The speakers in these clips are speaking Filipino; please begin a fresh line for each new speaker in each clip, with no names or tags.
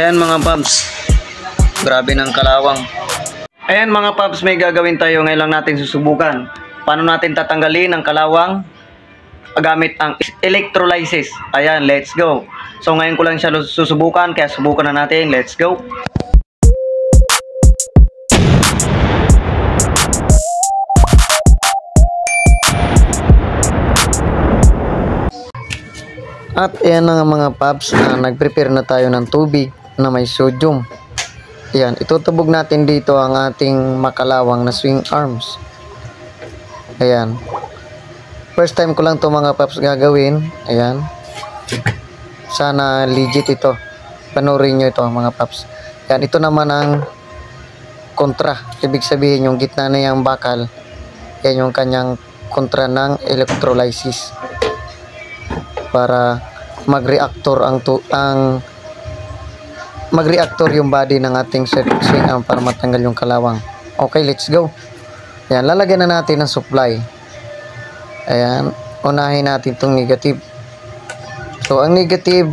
Ayan mga paps, grabe ng kalawang. Ayan mga paps, may gagawin tayo. Ngayon lang natin susubukan. Paano natin tatanggalin ang kalawang gamit ang electrolysis. Ayan, let's go. So ngayon ko lang siya susubukan, kaya subukan na natin. Let's go. At ayan na nga mga paps, nag-prepare na tayo ng tubig na may sodium. Ayan, itutubog natin dito ang ating makalawang na swing arms. Ayan. First time ko lang to mga paps gagawin. Ayan. Sana legit ito. Panurin nyo ito mga paps. Ayan, ito naman ang kontra. Ibig sabihin yung gitna na yung bakal. Yan yung kanyang kontra ng electrolysis. Para mag-reactor mag-reactor yung body ng ating swing arm para matanggal yung kalawang. Okay, let's go. Ayan, lalagyan na natin ng supply. Ayan, unahin natin itong negative. So, ang negative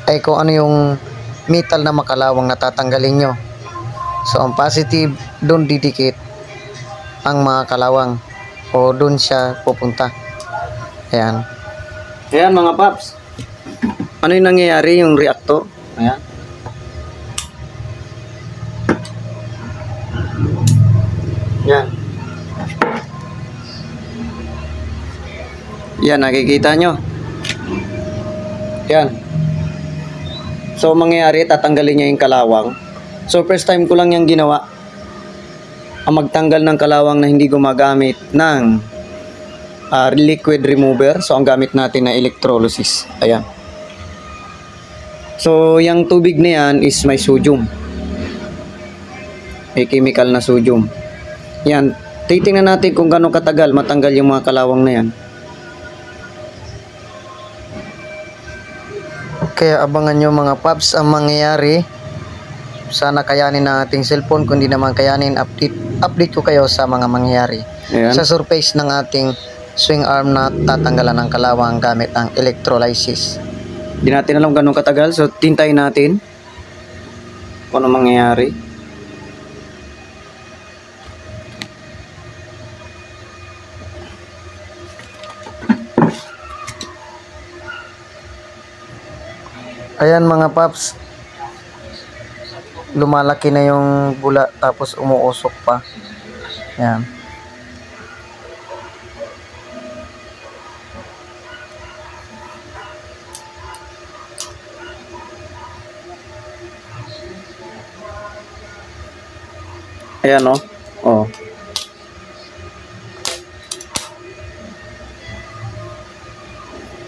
ay kung ano yung metal na makalawang na tatanggalin nyo. So, ang positive, doon didikit ang mga kalawang o doon siya pupunta. Ayan. Ayan mga paps. Ano yung nangyayari yung reactor? Ayan. Yan. Yan, nakikita nyo. Yan. So, mangyayari, tatanggalin niya yung kalawang. So, first time ko lang yung ginawa. Ang magtanggal ng kalawang na hindi gumagamit ng liquid remover. So, ang gamit natin na electrolysis. Ayan. So, yung tubig na yan is may sodium. May chemical na sodium. Yan, titingnan natin kung gaano katagal matanggal yung mga kalawang na yan. Kaya abangan nyo mga paps ang mangyayari. Sana kayanin ng ating cellphone, kundi naman kayanin, update ko kayo sa mga mangyayari. Ayan. Sa surface ng ating swing arm na tatanggalan ng kalawang gamit ang electrolysis. Hindi natin alam gaano katagal, so tintayin natin kung ano mangyayari. Ayan mga paps, lumalaki na yung bula tapos umuusok pa. Ayan. Ayan o. Oh.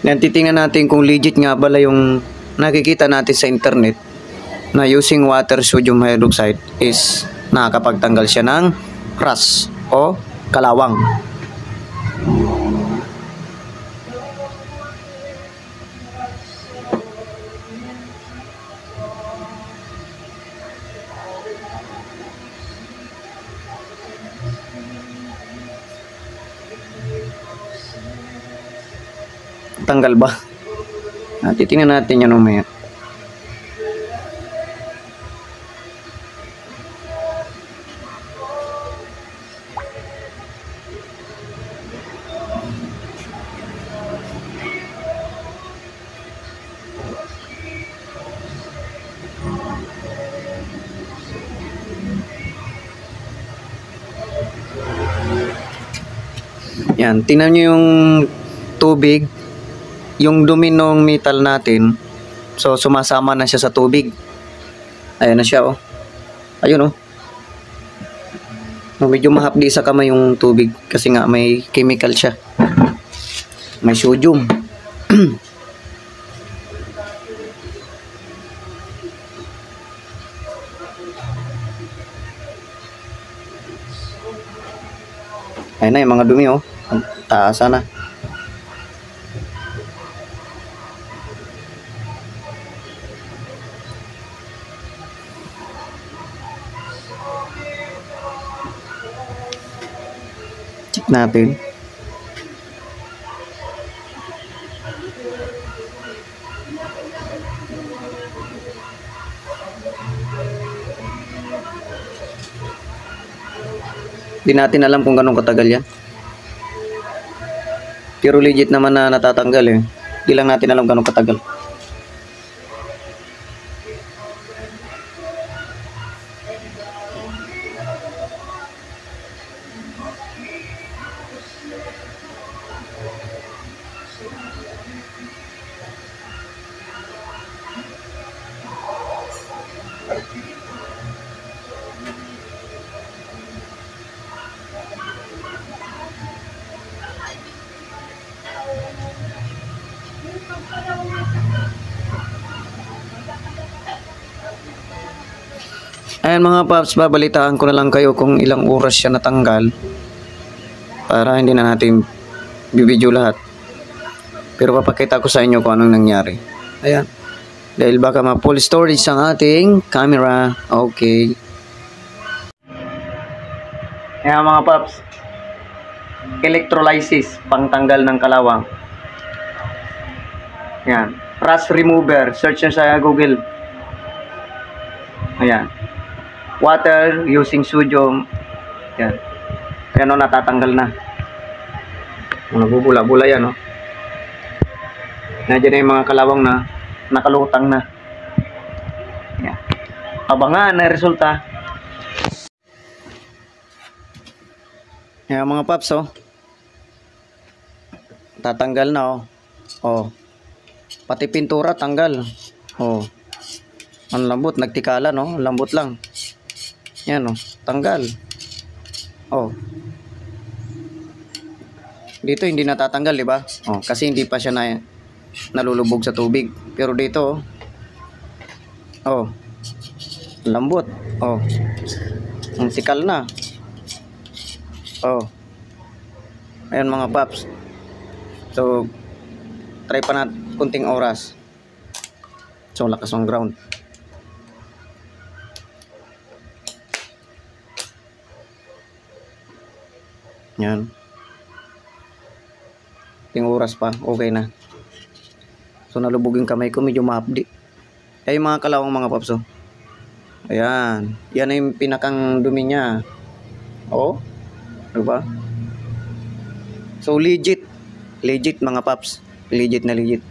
Yan, titingnan natin kung legit nga pala yung nakikita natin sa internet na using water sodium hydroxide is nakakapagtanggal siya ng rust o kalawang. Tanggal ba? Titingnan natin yan umaya. Yan, tingnan nyo yung tubig, yung dumi ng metal natin. So, sumasama na siya sa tubig. Ayan na siya, oh. Ayun, oh. Medyo mahapdi sa kamay yung tubig kasi nga may chemical siya. May sodium. Ayan na yung mga dumi, oh. Taasa na. Check natin. Di natin alam kung ganun katagal yan. Pero legit naman na natatanggal eh. Di lang natin alam ganun katagal. Ayan mga paps, babalitaan ko na lang kayo kung ilang oras siya natanggal para hindi na natin bibidyo lahat. Pero papakita ko sa inyo kung anong nangyari. Ayan. Dahil baka ma-full storage ang ating camera. Okay. Ayan mga paps. Electrolysis, pangtanggal ng kalawang. Ayan. Rust remover. Search nyo sa Google. Ayan. Water using sodium. Yan. Ayan o, natatanggal na. Nagbubula-bula yan o. Nandiyan na yung mga kalawang na nakalutang na. Yan. Abangan na resulta. Yan mga paps o. Tatanggal na o. O. Pati pintura tanggal. O. Ang lambot, nagtikala no. Lambot lang. Yan o, tanggal. Oh. Dito hindi natatanggal, di ba? Oh, kasi hindi pa siya nalulubog sa tubig. Pero dito oh, lambot. Oh. Ang tikal na. Oh. Ayan mga paps. So, try pa natin kunting oras. So, lakas ng ground. Yan. Ting oras pa, okay na. So nalubog yung kamay ko, medyo maapdi. Ay mga kalawang mga paps. Ayan. Yan na yung pinakang dumi niya. Oh. Diba? So legit. Legit mga paps. Legit na legit.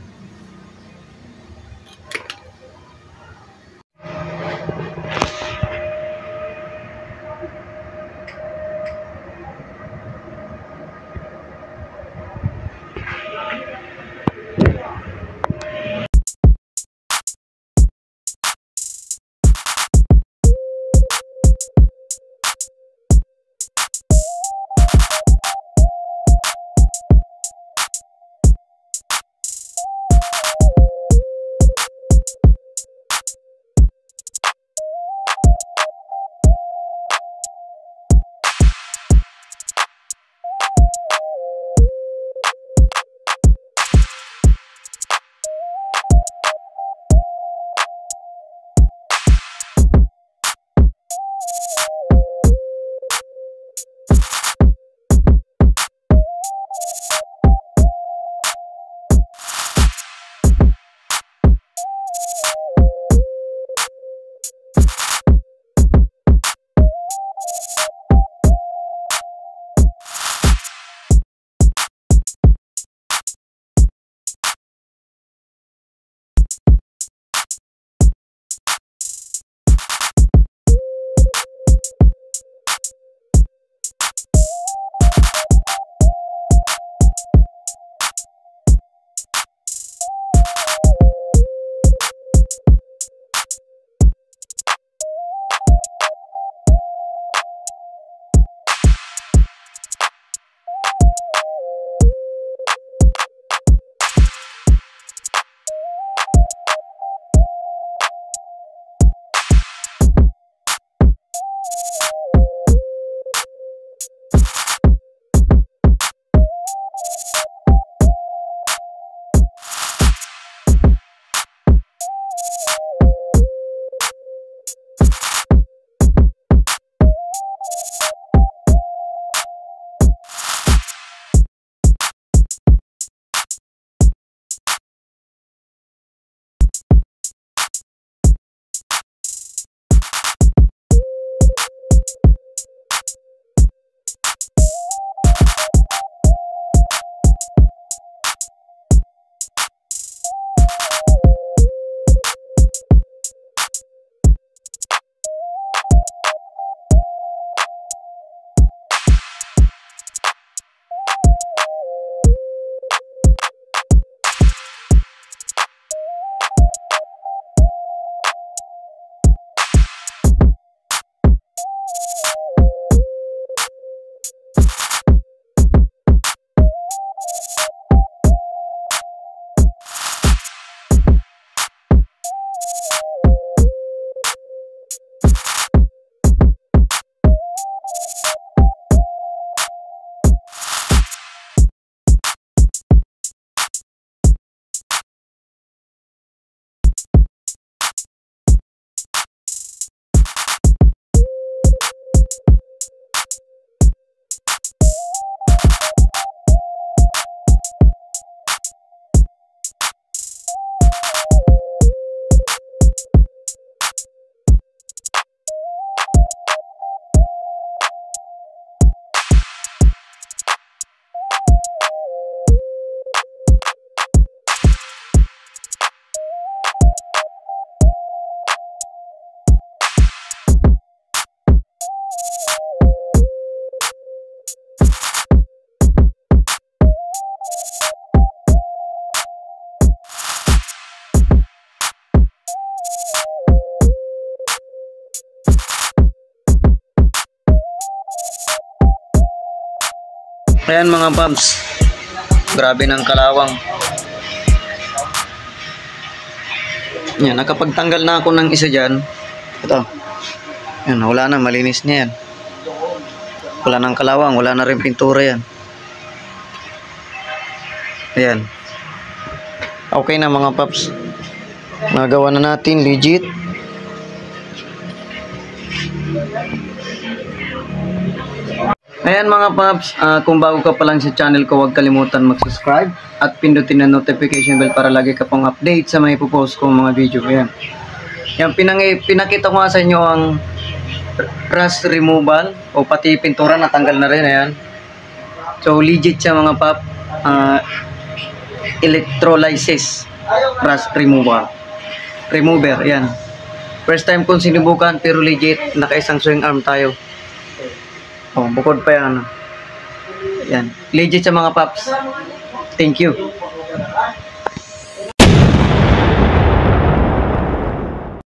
Ayan mga paps, grabe ng kalawang. Yan, nakapagtanggal na ako ng isa dyan. Ito. Yan, wala na, malinis na yan. Wala nang kalawang, wala na rin pintura yan. Ayan. Okay na mga paps. Nagawa na natin, legit. Ayan mga paps, kung bago ka pa lang sa channel ko, huwag kalimutan mag-subscribe at pindutin ang notification bell para lagi ka pong update sa mga ipopost kong mga video. Ayan. Yan, pinakita ko nga sa inyo ang rust removal o pati pintura natanggal na rin. Ayan. So legit siya mga pap. Electrolysis rust remover. Ayan. First time kong sinubukan pero legit, naka-isang swing arm tayo. Oh, bukod pa yan. Yan. Legit sa mga paps. Thank you.